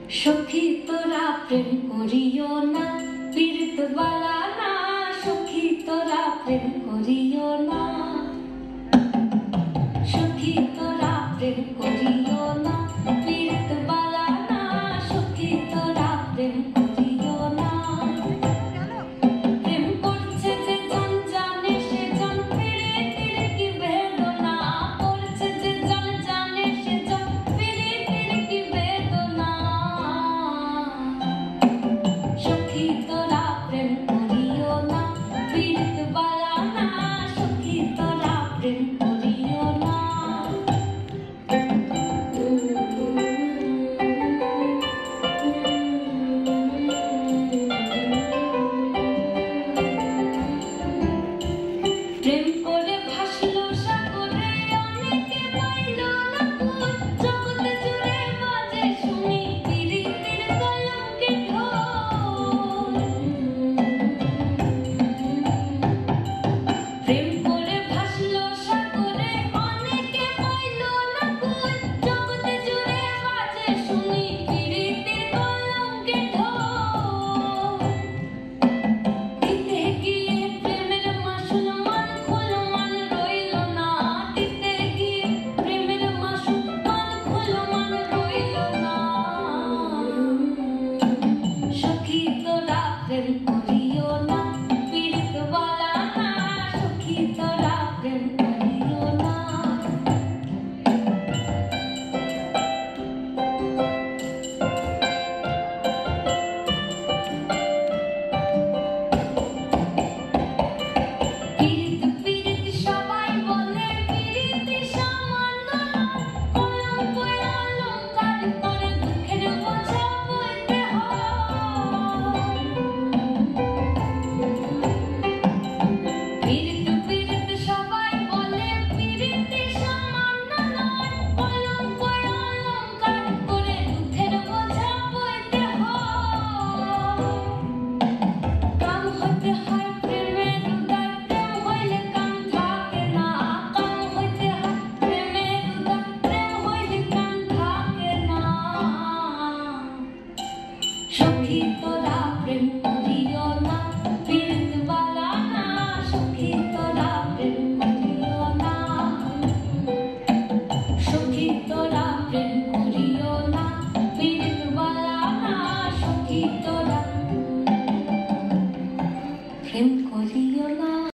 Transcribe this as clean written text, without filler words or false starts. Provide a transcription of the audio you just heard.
সখী তোরা প্রেম করিও না, পীড়িত বালা না। সখী তোরা প্রেম করিও না, সখী তোরা প্রেম করিও না, পীড়িত বালা না। সখী তোরা প্রেম করিও না। প্রেম করছে যে জন জানে সে জন পীড়িতের কি বেদনা। করছে যে জন জানে সে জন পীড়িতের কি বেদনা। সখী তোরা প্রেম করিও না, পীড়িত বালা না। সখী তোরা প্রেম করিও না। প্রেম করে ভাসলো সাগরে, অনেকে পাইল না কুল। জগতে জুড়ে বাজে শুনি পীড়িতের কলঙ্কের ঢোল। প্রেম করে ভাসলো সাগরে, অনেকে পাইল না কুল। জগতে জুড়ে বাজে শুনি পীড়িতের কলঙ্কের ঢোল। দিতে গিয়ে প্রেমের মাসুল মান খোলো মান রইল না। দিতে গিয়ে প্রেমের মাসুল মান খোলো মান রইল না। সখী তোরা প্রেম করিও না, পীড়িত বালা না। সখী তোরা প্রেম করিও না। পীড়িত পীড়িত সবাই বলে পীড়িতি সামান্য নয়। কলঙ্ক অলঙ্কার করে দুঃখের বোঝা বইতে হয়। পীড়িত পীড়িত সবাই বলে পীড়িতি সামান্য নয়। কলঙ্ক অলঙ্কার করে দুঃখের বোঝা বইতে হয়। কাম হতে হয় প্রেমের উদয়, প্রেম হইলে কাম থাকে না। কাম হইতে হয় প্রেমের উদয়, প্রেম হইলে কাম থাকে না। সখী তোরা প্রেম করিও না, পীড়িত বালা না। সখী তোরা প্রেম করিও না, সখী তোরা প্রেম করিও না, পীড়িত বালা না। সখী তোরা প্রেম করিও না।